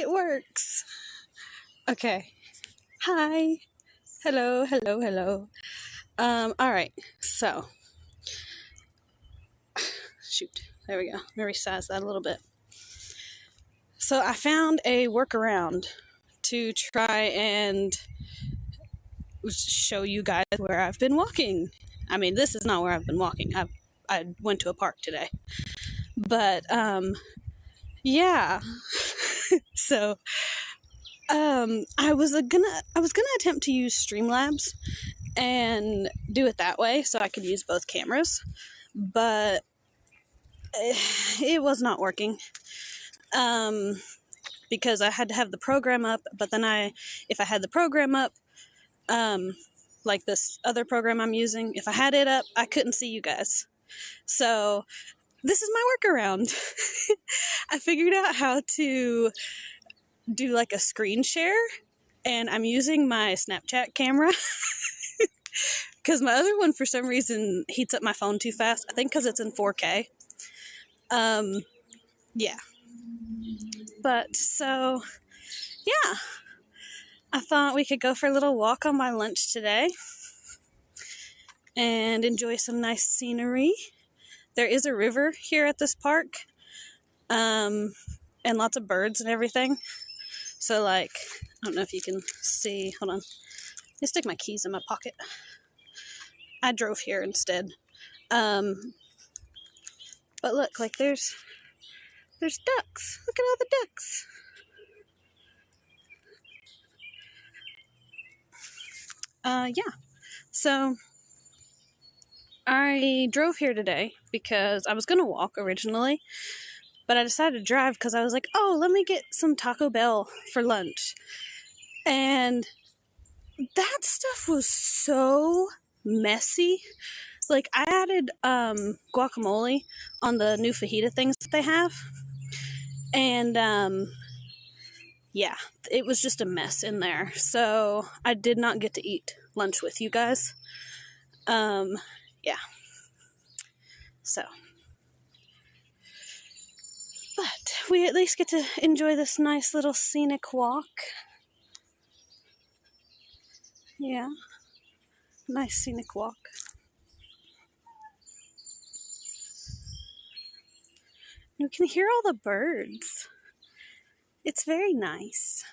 it works. Okay. Hi. Hello, hello, hello. Alright, so. Shoot. There we go. Let me resize that a little bit. So I found a workaround to try and show you guys where I've been walking. I mean, this is not where I've been walking. I went to a park today. But, yeah. So, I was gonna attempt to use Streamlabs and do it that way so I could use both cameras, but it was not working. Because I had to have the program up, but then if I had the program up, like this other program I'm using, if I had it up, I couldn't see you guys. So this is my workaround. I figured out how to do like a screen share, and I'm using my Snapchat camera because my other one for some reason heats up my phone too fast. I think because it's in 4K. Yeah. But so, yeah, I thought we could go for a little walk on my lunch today and enjoy some nice scenery. There is a river here at this park, and lots of birds and everything. So, like, I don't know if you can see. Hold on. Let me stick my keys in my pocket. I drove here instead. But look, like, there's ducks. Look at all the ducks. Yeah. So, I drove here today because I was going to walk originally, but I decided to drive because I was like, oh, let me get some Taco Bell for lunch. And that stuff was so messy. Like, I added guacamole on the new fajita things that they have. And, yeah, it was just a mess in there. So, I did not get to eat lunch with you guys. Yeah. So. But we at least get to enjoy this nice little scenic walk. Yeah. Nice scenic walk. You can hear all the birds. It's very nice.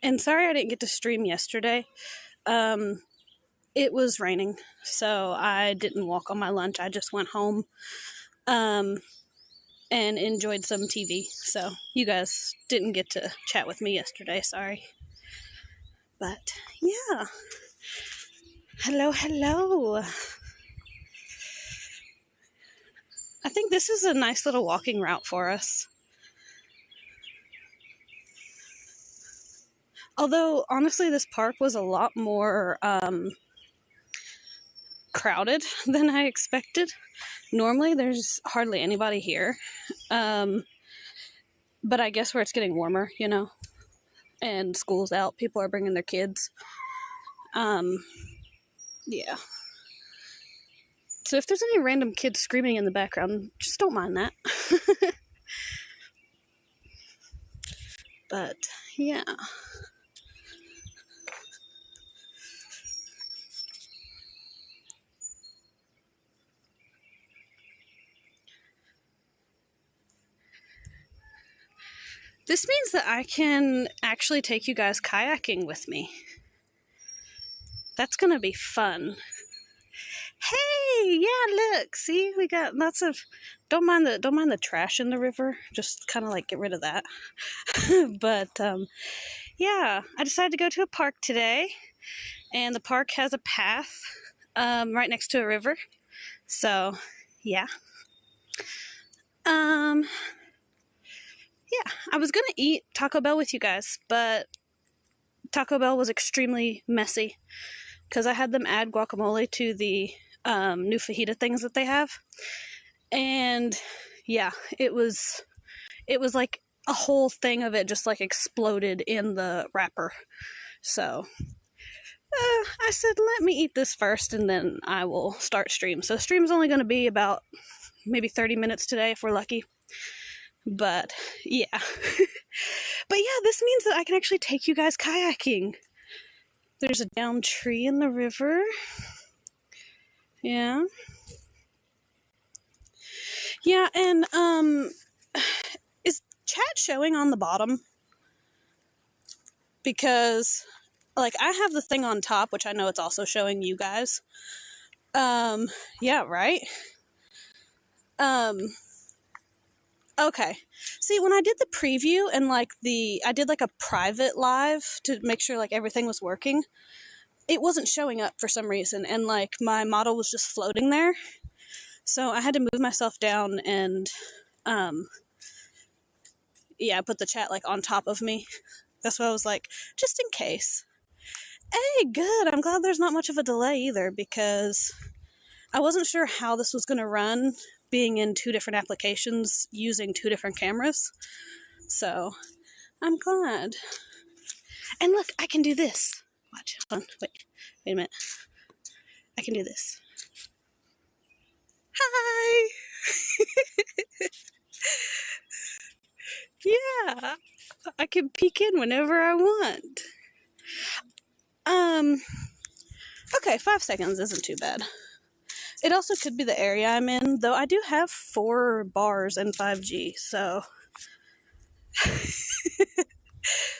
And sorry I didn't get to stream yesterday. It was raining, so I didn't walk on my lunch. I just went home and enjoyed some TV. So you guys didn't get to chat with me yesterday, sorry. But yeah. Hello, hello. I think this is a nice little walking route for us. Although, honestly, this park was a lot more crowded than I expected. Normally, there's hardly anybody here. But I guess where it's getting warmer, you know, and school's out, people are bringing their kids. Yeah. So if there's any random kids screaming in the background, just don't mind that. But, yeah. This means that I can actually take you guys kayaking with me. That's gonna be fun. Hey, yeah, look, see, we got lots of, don't mind the trash in the river, just kind of like get rid of that. But, yeah, I decided to go to a park today, and the park has a path, right next to a river, so, yeah. Yeah, I was gonna eat Taco Bell with you guys, but Taco Bell was extremely messy because I had them add guacamole to the new fajita things that they have, and yeah, it was like a whole thing of it just like exploded in the wrapper. So I said, let me eat this first and then I will start stream. So stream's only going to be about maybe 30 minutes today if we're lucky. But yeah. But yeah, this means that I can actually take you guys kayaking. There's a downed tree in the river. Yeah. Yeah, and is chat showing on the bottom? Because like I have the thing on top, which I know it's also showing you guys. Yeah, right? Okay. See, when I did the preview and like I did like a private live to make sure like everything was working, it wasn't showing up for some reason, and like my model was just floating there. So I had to move myself down and yeah, put the chat like on top of me. That's why I was like, just in case. Hey, good. I'm glad there's not much of a delay either, because I wasn't sure how this was going to run, being in 2 different applications using 2 different cameras. So I'm glad. And look, I can do this. Watch. Hold on. Wait a minute. I can do this. Hi. Yeah. I can peek in whenever I want. Okay, 5 seconds isn't too bad. It also could be the area I'm in, though I do have 4 bars and 5G, so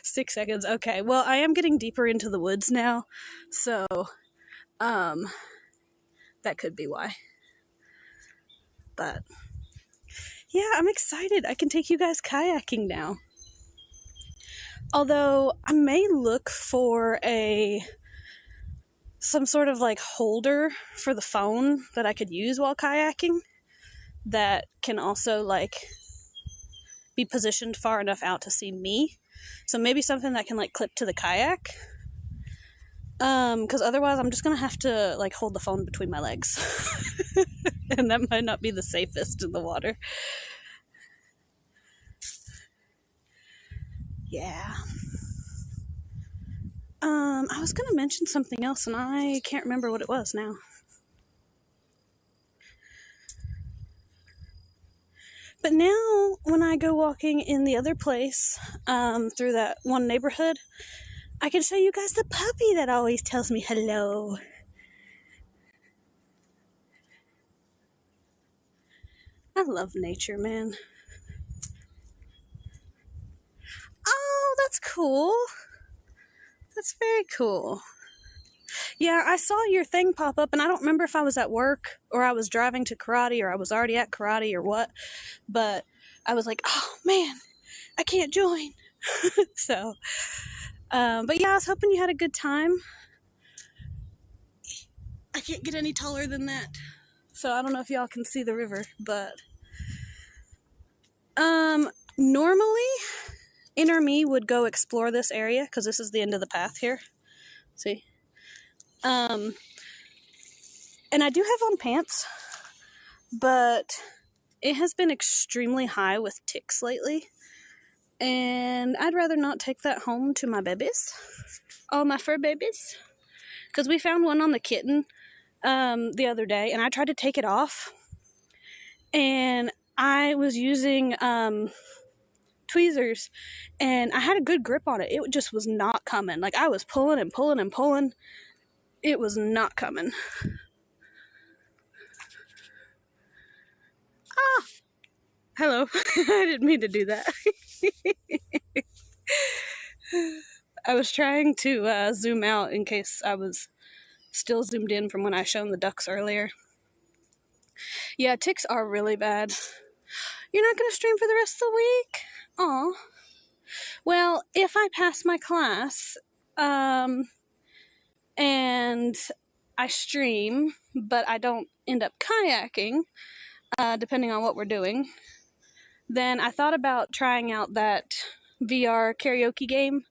6 seconds. Okay, well, I am getting deeper into the woods now, so that could be why. But yeah, I'm excited. I can take you guys kayaking now. Although I may look for some sort of like holder for the phone that I could use while kayaking that can also like be positioned far enough out to see me. So maybe something that can like clip to the kayak. Because otherwise I'm just gonna have to like hold the phone between my legs. And that might not be the safest in the water. Yeah. I was gonna mention something else and I can't remember what it was now. But now, when I go walking in the other place, through that one neighborhood, I can show you guys the puppy that always tells me hello. I love nature, man. Oh, that's cool. That's very cool. Yeah, I saw your thing pop up, and I don't remember if I was at work, or I was driving to karate, or I was already at karate, or what. But I was like, oh, man, I can't join. So, but yeah, I was hoping you had a good time. I can't get any taller than that. So I don't know if y'all can see the river, but normally inner me would go explore this area because this is the end of the path here. See? And I do have on pants, but it has been extremely high with ticks lately, and I'd rather not take that home to my babies, all my fur babies, because we found one on the kitten the other day, and I tried to take it off, and I was using tweezers, and I had a good grip on it. It just was not coming. Like, I was pulling and pulling and pulling. It was not coming. Ah! Hello. I didn't mean to do that. I was trying to zoom out in case I was still zoomed in from when I shown the ducks earlier. Yeah, ticks are really bad. You're not going to stream for the rest of the week? Aw. Well, if I pass my class, and I stream, but I don't end up kayaking, depending on what we're doing, then I thought about trying out that VR karaoke game.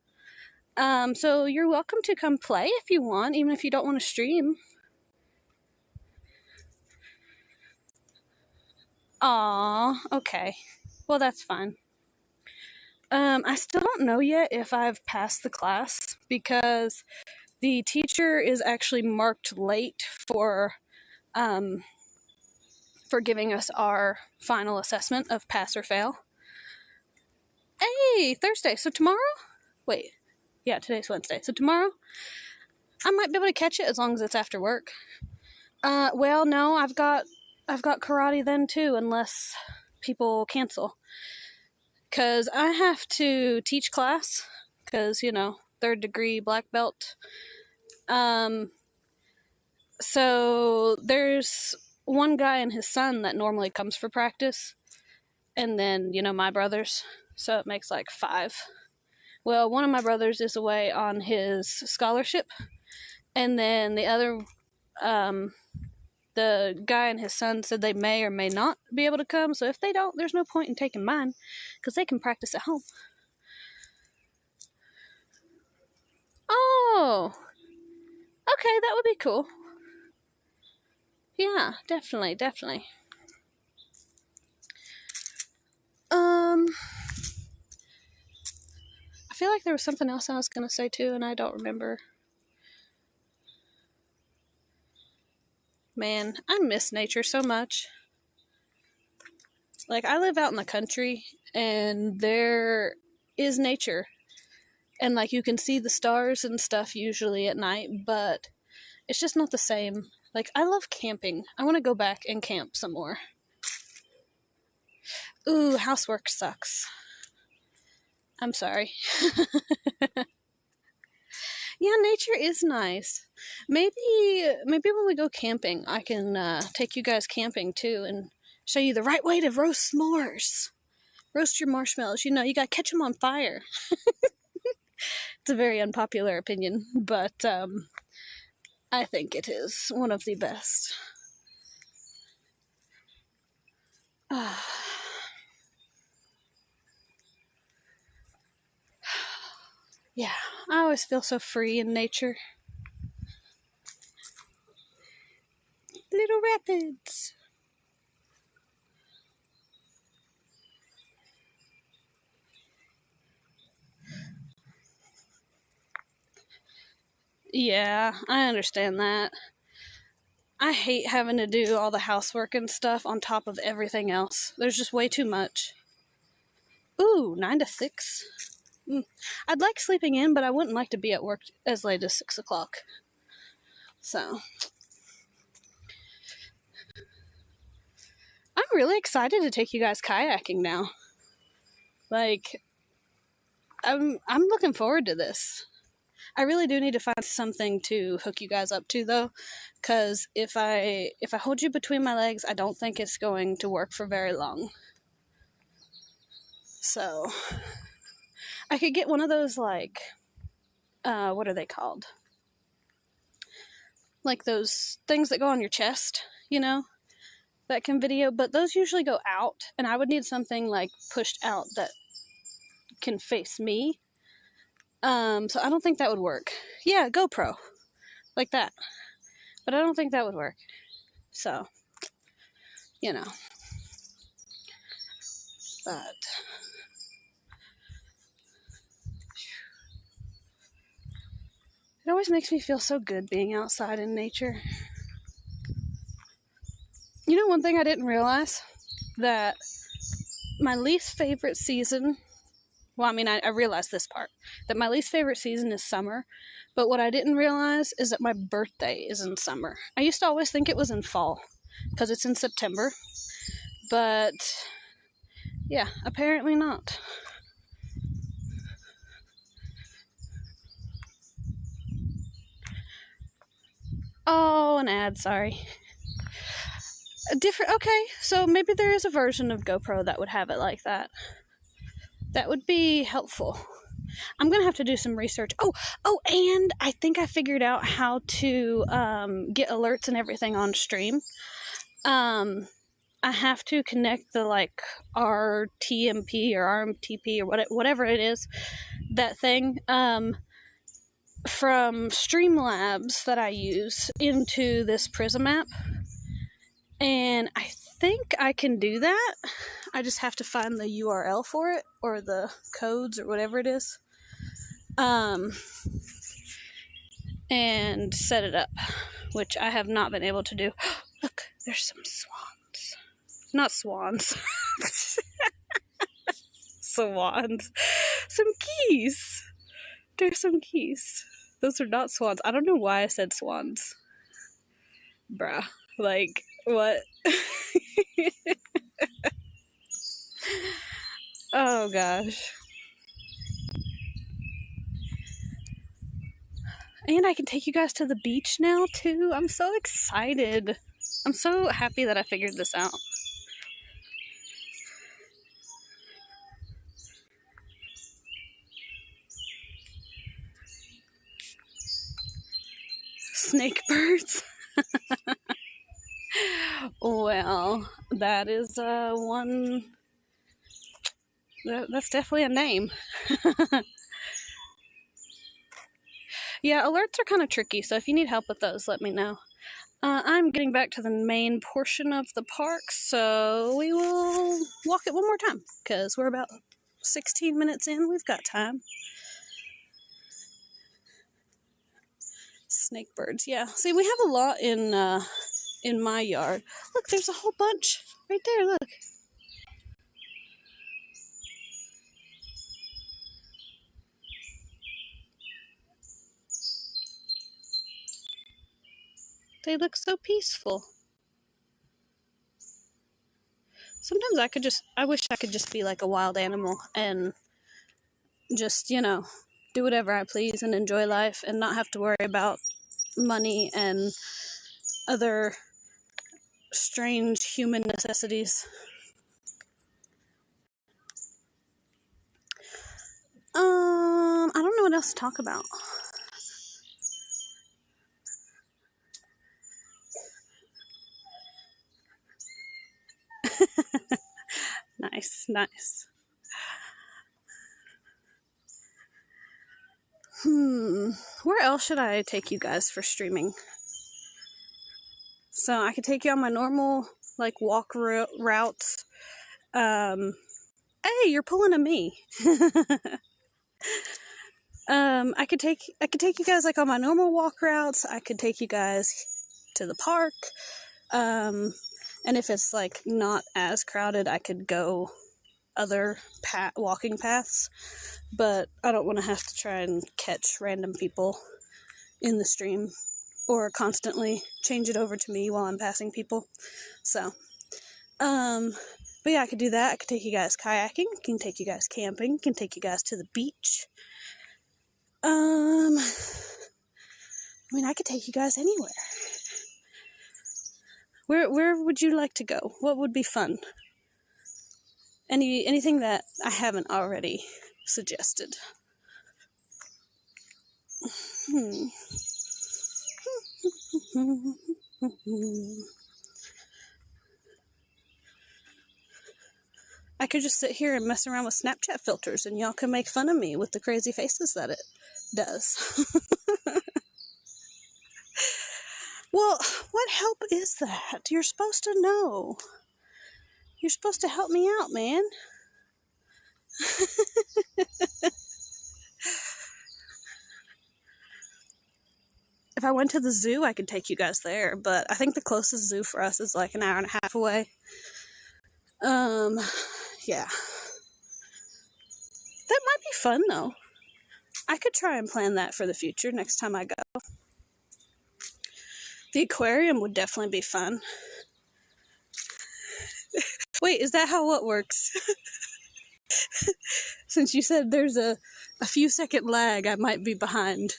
So you're welcome to come play if you want, even if you don't want to stream. Aw, okay. Well, that's fine. I still don't know yet if I've passed the class, because the teacher is actually marked late for giving us our final assessment of pass or fail. Hey, Thursday. So tomorrow? Wait. Yeah, today's Wednesday. So tomorrow, I might be able to catch it as long as it's after work. Well, no, I've got karate then too, unless people cancel. Because I have to teach class, because, 3rd degree black belt. So there's one guy and his son that normally comes for practice, and then, my brothers. So it makes like 5. Well, one of my brothers is away on his scholarship, and then the other, the guy and his son said they may or may not be able to come, so if they don't, there's no point in taking mine, because they can practice at home. Oh, okay, that would be cool. Yeah, definitely. I feel like there was something else I was going to say too, and I don't remember. Man, I miss nature so much. Like, I live out in the country, and there is nature. And, like, you can see the stars and stuff usually at night, but it's just not the same. Like, I love camping. I want to go back and camp some more. Ooh, housework sucks. I'm sorry. Yeah, nature is nice. Maybe when we go camping, I can take you guys camping too and show you the right way to roast s'mores. Roast your marshmallows. You gotta catch them on fire. It's a very unpopular opinion, but I think it is one of the best. Yeah, I always feel so free in nature. Little rapids. Yeah, I understand that. I hate having to do all the housework and stuff on top of everything else. There's just way too much. Ooh, 9 to 6. I'd like sleeping in, but I wouldn't like to be at work as late as 6 o'clock. So, I'm really excited to take you guys kayaking now. Like, I'm looking forward to this. I really do need to find something to hook you guys up to, though, because if I hold you between my legs, I don't think it's going to work for very long. So, I could get one of those, like, what are they called? Like those things that go on your chest, that can video, but those usually go out, and I would need something, like, pushed out that can face me. So I don't think that would work. Yeah, GoPro. Like that. But I don't think that would work. So, But it always makes me feel so good being outside in nature. One thing I didn't realize, that my least favorite season, well, I mean, I realized this part, that my least favorite season is summer, but what I didn't realize is that my birthday is in summer. I used to always think it was in fall, because it's in September, but yeah, apparently not. Oh, an ad, sorry. Okay, so maybe there is a version of GoPro that would have it like that. That would be helpful. I'm going to have to do some research. Oh, and I think I figured out how to get alerts and everything on stream. I have to connect the, like, RTMP or RMTP or whatever it is, that thing, from Streamlabs that I use into this Prism app. And I think I can do that. I just have to find the URL for it, or the codes, or whatever it is. and set it up, which I have not been able to do. Look, there's some swans. Not swans. Swans. Some geese. There's some geese. Those are not swans. I don't know why I said swans. Bruh. Like, what? Oh gosh. And I can take you guys to the beach now too. I'm so excited. I'm so happy that I figured this out. Snake birds. Well, that is one. That's definitely a name. Yeah, alerts are kind of tricky, so if you need help with those, let me know. I'm getting back to the main portion of the park, so we will walk it one more time, because we're about 16 minutes in. We've got time. Snake birds, yeah. See, we have a lot in my yard. Look, there's a whole bunch right there, look. They look so peaceful. Sometimes I wish I could just be like a wild animal and just, you know, do whatever I please and enjoy life and not have to worry about money and other strange human necessities. I don't know what else to talk about. Nice, nice. Where else should I take you guys for streaming? So I could take you on my normal, like, walk routes. Hey, you're pulling a me. I could take you guys, like, on my normal walk routes. I could take you guys to the park. And if it's, like, not as crowded, I could go other walking paths. But I don't want to have to try and catch random people in the stream or constantly change it over to me while I'm passing people. So, but yeah, I could do that. I could take you guys kayaking, can take you guys camping, can take you guys to the beach. I mean, I could take you guys anywhere. Where would you like to go? What would be fun? Anything that I haven't already suggested. I could just sit here and mess around with Snapchat filters and y'all can make fun of me with the crazy faces that it does. Well, what help is that? You're supposed to know. You're supposed to help me out, man. If I went to the zoo, I could take you guys there, but I think the closest zoo for us is like an hour and a half away. Yeah. That might be fun, though. I could try and plan that for the future next time I go. The aquarium would definitely be fun. Wait, is that how it works? Since you said there's a few second lag, I might be behind.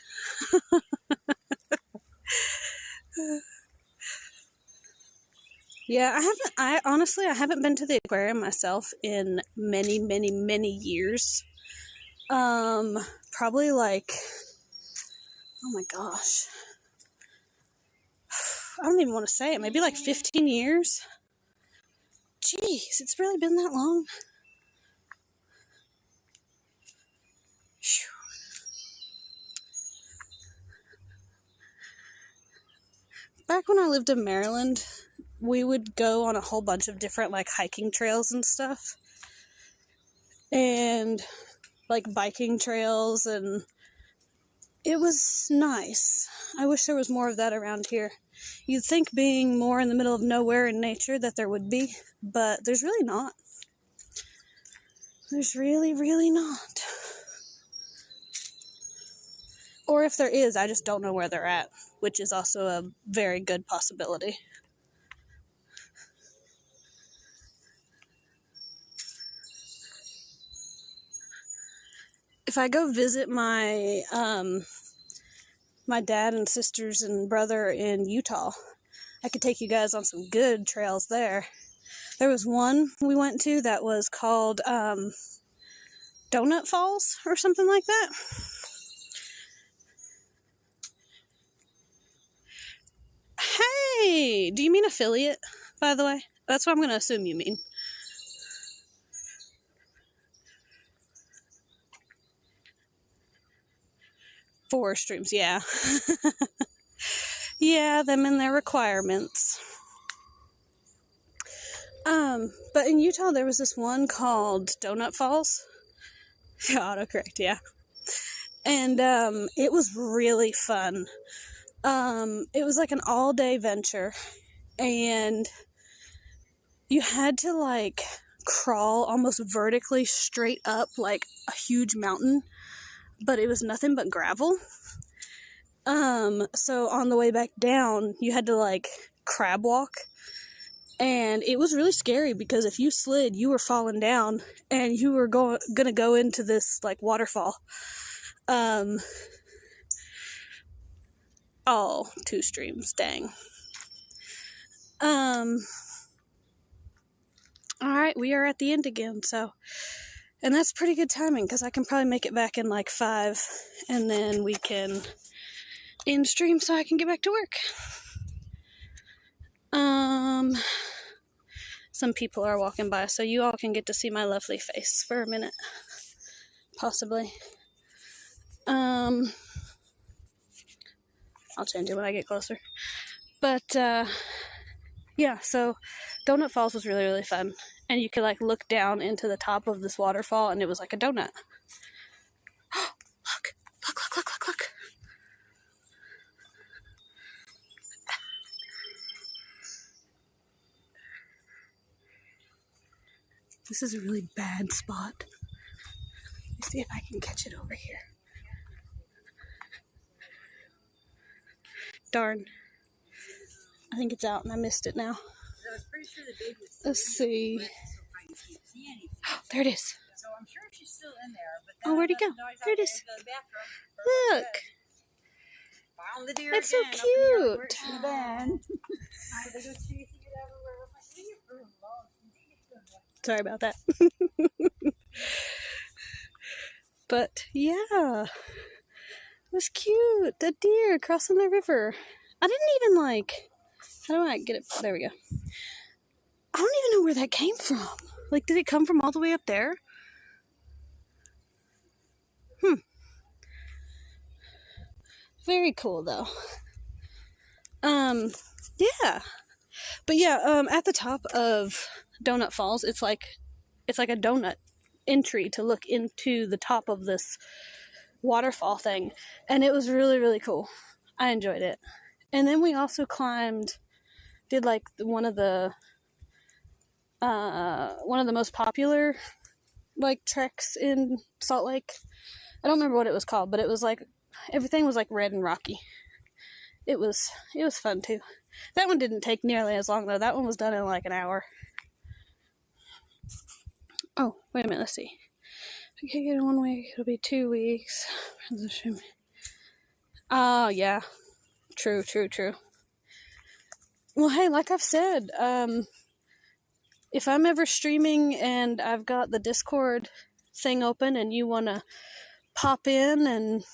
Yeah, I honestly haven't been to the aquarium myself in many, many, many years. Probably like, oh my gosh. I don't even want to say it, maybe like 15 years. Jeez, it's really been that long. Whew. Back when I lived in Maryland, we would go on a whole bunch of different, like, hiking trails and stuff. And, like, biking trails and it was nice. I wish there was more of that around here. You'd think being more in the middle of nowhere in nature that there would be, but there's really not. There's really, really not. Or if there is, I just don't know where they're at, which is also a very good possibility. If I go visit my dad and sisters and brother in Utah, I could take you guys on some good trails there. There was one we went to that was called Donut Falls or something like that. Hey, do you mean affiliate, by the way? That's what I'm going to assume you mean. Forest streams, yeah. Yeah, them and their requirements. But in Utah, there was this one called Donut Falls. Autocorrect, yeah. And, it was really fun. It was like an all-day venture, and you had to, like, crawl almost vertically straight up, like, a huge mountain, but it was nothing but gravel. So on the way back down, you had to, like, crab walk, and it was really scary, because if you slid, you were falling down, and you were gonna go into this, like, waterfall. Oh, 2 streams, dang. Alright, we are at the end again, so, and that's pretty good timing, because I can probably make it back in like 5, and then we can end stream so I can get back to work. Some people are walking by, so you all can get to see my lovely face for a minute, possibly. I'll change it when I get closer. But, yeah, so Donut Falls was really, really fun. And you could, like, look down into the top of this waterfall, and it was like a donut. Look. This is a really bad spot. Let me see if I can catch it over here. Darn. I think it's out and I missed it now. Let's see. There it is. So I'm sure she's still in there. But oh, where'd he go? There it is. Look. Found the deer That's again, so cute. Sorry about that. But yeah. It was cute. A deer crossing the river. I didn't even like... How do I get it? There we go. I don't even know where that came from. Like, did it come from all the way up there? Very cool, though. Yeah. But yeah, at the top of Donut Falls, it's like a donut entry to look into the top of this waterfall thing, and it was really, really cool. I enjoyed it. And then we also did like one of the most popular like treks in Salt Lake. I don't remember what it was called, but it was like everything was like red and rocky. It was fun too. That one didn't take nearly as long though. That one was done in like an hour. Oh, wait a minute, let's see. If I can't get it 1 week, it'll be 2 weeks. Oh, yeah. True. Well, hey, like I've said, if I'm ever streaming and I've got the Discord thing open and you want to pop in and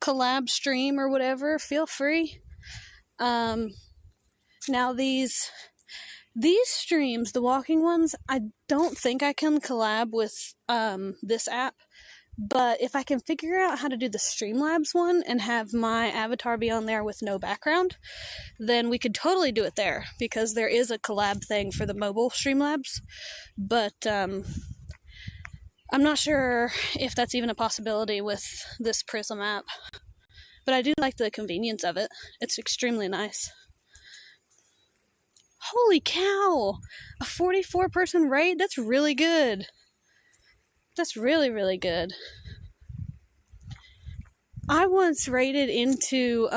collab stream or whatever, feel free. Now these streams, the walking ones, I don't think I can collab with this app, but if I can figure out how to do the Streamlabs one and have my avatar be on there with no background, then we could totally do it there, because there is a collab thing for the mobile Streamlabs. But I'm not sure if that's even a possibility with this Prism app, but I do like the convenience of it. It's extremely nice. Holy cow! A 44-person raid? That's really good. That's really, really good. I once raided into,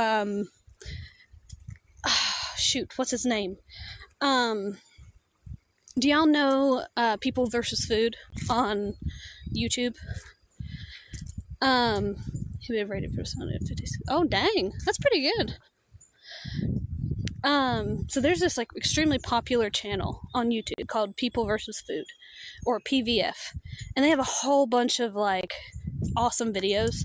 shoot, what's his name? Do y'all know People versus Food on YouTube? He would have rated for 56. Oh, dang, that's pretty good. So there's this like extremely popular channel on YouTube called People versus Food, or PVF, and they have a whole bunch of like awesome videos.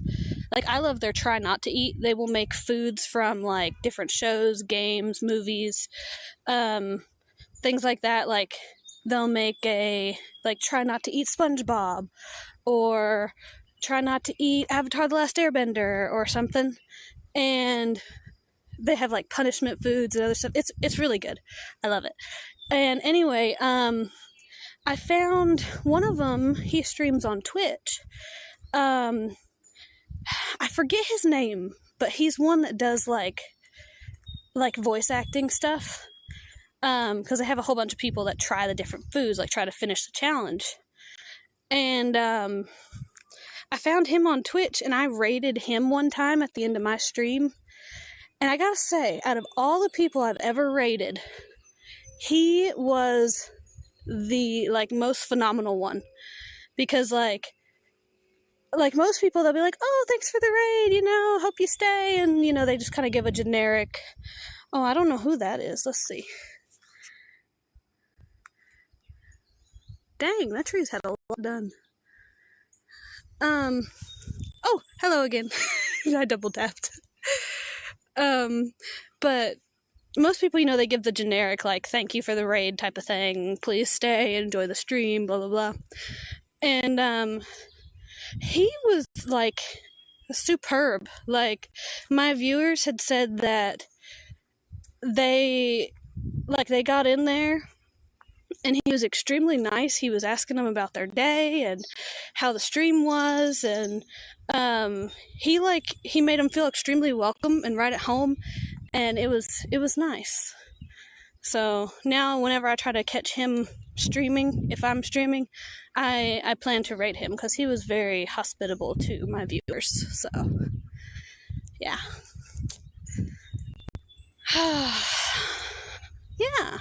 Like, I love their try not to eat. They will make foods from like different shows, games, movies, things like that. Like, they'll make a like try not to eat SpongeBob, or try not to eat Avatar: The Last Airbender or something, and they have like punishment foods and other stuff. It's really good. I love it. And anyway, I found one of them. He streams on Twitch. I forget his name, but he's one that does like voice acting stuff. Because I have a whole bunch of people that try the different foods, like try to finish the challenge. And I found him on Twitch, and I rated him one time at the end of my stream. And I gotta say, out of all the people I've ever rated, he was the like most phenomenal one. Because like most people, they'll be like, oh, thanks for the raid, you know, hope you stay. And, you know, they just kind of give a generic, oh, I don't know who that is. Let's see. Dang, that tree's had a lot done. Oh, hello again. I double tapped. But most people, you know, they give the generic, like, thank you for the raid type of thing. Please stay, enjoy the stream, blah, blah, blah. And, he was, like, superb. Like, my viewers had said that they got in there, and he was extremely nice. He was asking them about their day and how the stream was, and he made them feel extremely welcome and right at home, and it was nice. So now whenever I try to catch him streaming, if I'm streaming, I plan to rate him because he was very hospitable to my viewers. So yeah. Yeah.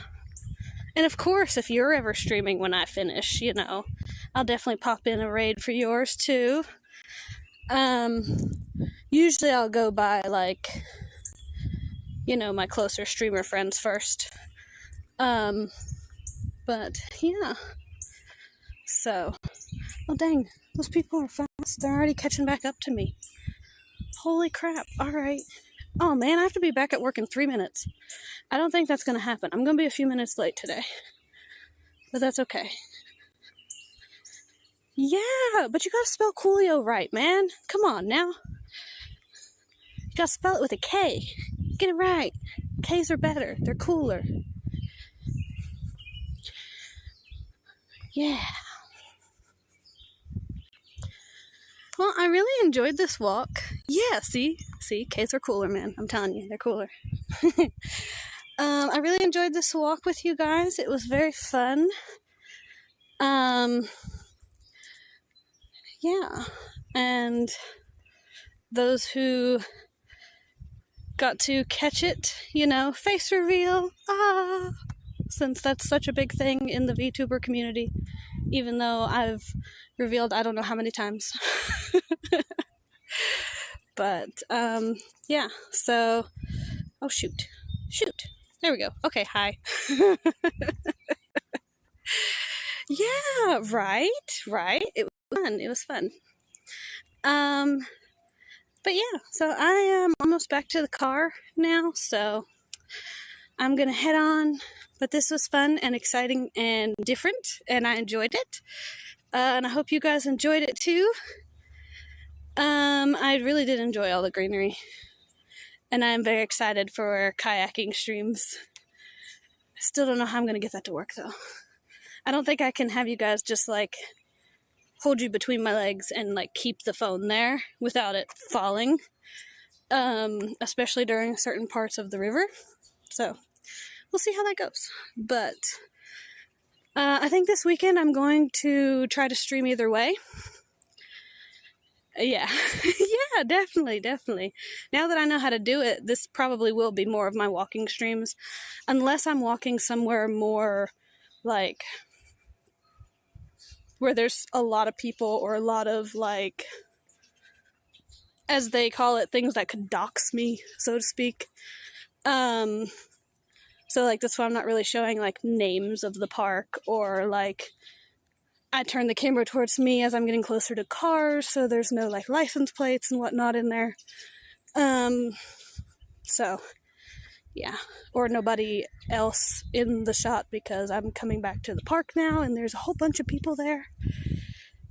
And of course, if you're ever streaming when I finish, you know, I'll definitely pop in a raid for yours too. Usually I'll go by, like, you know, my closer streamer friends first. But yeah. So, oh dang, those people are fast. They're already catching back up to me. Holy crap. Alright. Oh man, I have to be back at work in 3 minutes. I don't think that's gonna happen. I'm gonna be a few minutes late today. But that's okay. Yeah, but you gotta spell Coolio right, man. Come on now. You gotta spell it with a K. Get it right. K's are better. They're cooler. Yeah. Well, I really enjoyed this walk. Yeah, see, K's are cooler, man. I'm telling you, they're cooler. I really enjoyed this walk with you guys. It was very fun. Yeah, and those who got to catch it, you know, face reveal, since that's such a big thing in the VTuber community, even though I've revealed I don't know how many times. But, yeah, so, oh, shoot, there we go. Okay, hi. Yeah, right, it was fun. But yeah, so I am almost back to the car now, so I'm gonna head on. But this was fun and exciting and different, and I enjoyed it. And I hope you guys enjoyed it too. I really did enjoy all the greenery, and I'm very excited for kayaking streams. I still don't know how I'm gonna get that to work though. I don't think I can have you guys just like hold you between my legs and like keep the phone there without it falling, especially during certain parts of the river. So we'll see how that goes. But I think this weekend I'm going to try to stream either way. Yeah, yeah, definitely. Now that I know how to do it, this probably will be more of my walking streams, unless I'm walking somewhere more like where there's a lot of people or a lot of, like, as they call it, things that could dox me, so to speak. So like that's why I'm not really showing like names of the park, or like I turn the camera towards me as I'm getting closer to cars, so there's no like license plates and whatnot in there. So yeah, or nobody else in the shot, because I'm coming back to the park now and there's a whole bunch of people there.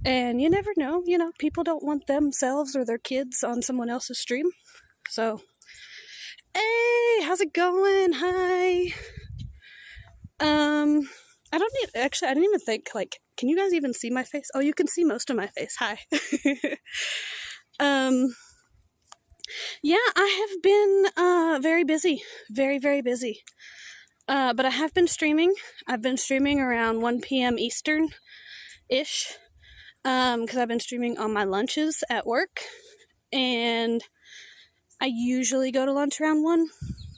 And you never know, you know, people don't want themselves or their kids on someone else's stream. So, hey, how's it going? Hi. I didn't even think, like, can you guys even see my face? Oh, you can see most of my face. Hi. Yeah, I have been very busy. Very busy. But I have been streaming. I've been streaming around 1 p.m. Eastern-ish. Because I've been streaming on my lunches at work. And I usually go to lunch around 1.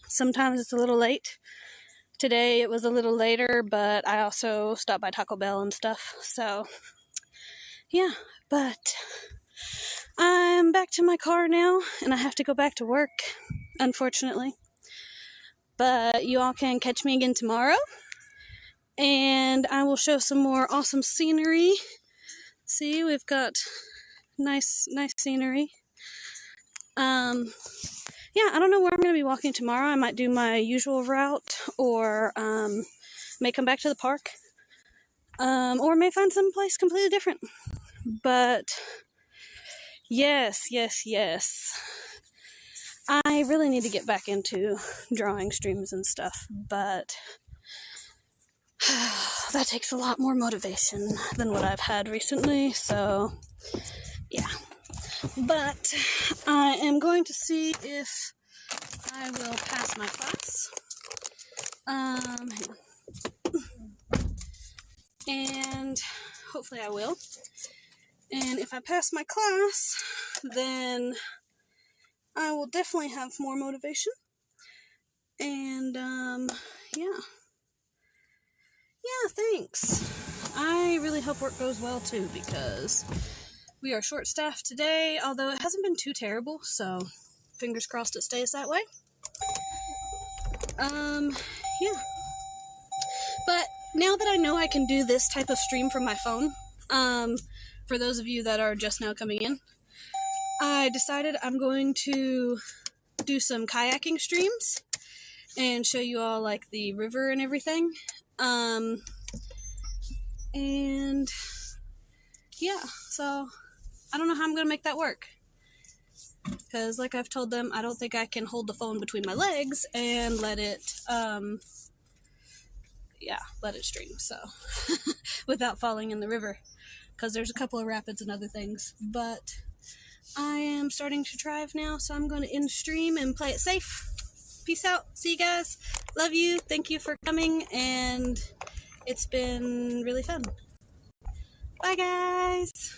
Sometimes it's a little late. Today it was a little later, but I also stopped by Taco Bell and stuff. So, yeah. But I'm back to my car now, and I have to go back to work, unfortunately. But you all can catch me again tomorrow, and I will show some more awesome scenery. See, we've got nice scenery. Yeah, I don't know where I'm going to be walking tomorrow. I might do my usual route, or may come back to the park, or may find some place completely different. But yes. I really need to get back into drawing streams and stuff, but that takes a lot more motivation than what I've had recently, so yeah. But I am going to see if I will pass my class. Hang on. And hopefully I will. And if I pass my class, then I will definitely have more motivation. And, yeah. Yeah, thanks. I really hope work goes well, too, because we are short-staffed today, although it hasn't been too terrible, so fingers crossed it stays that way. Yeah. But now that I know I can do this type of stream from my phone, for those of you that are just now coming in, I decided I'm going to do some kayaking streams and show you all, like, the river and everything. And yeah, so I don't know how I'm going to make that work. Because, like I've told them, I don't think I can hold the phone between my legs and let it stream, so, without falling in the river. Because there's a couple of rapids and other things. But I am starting to drive now, so I'm going to end stream and play it safe. Peace out. See you guys. Love you. Thank you for coming, and it's been really fun. Bye, guys.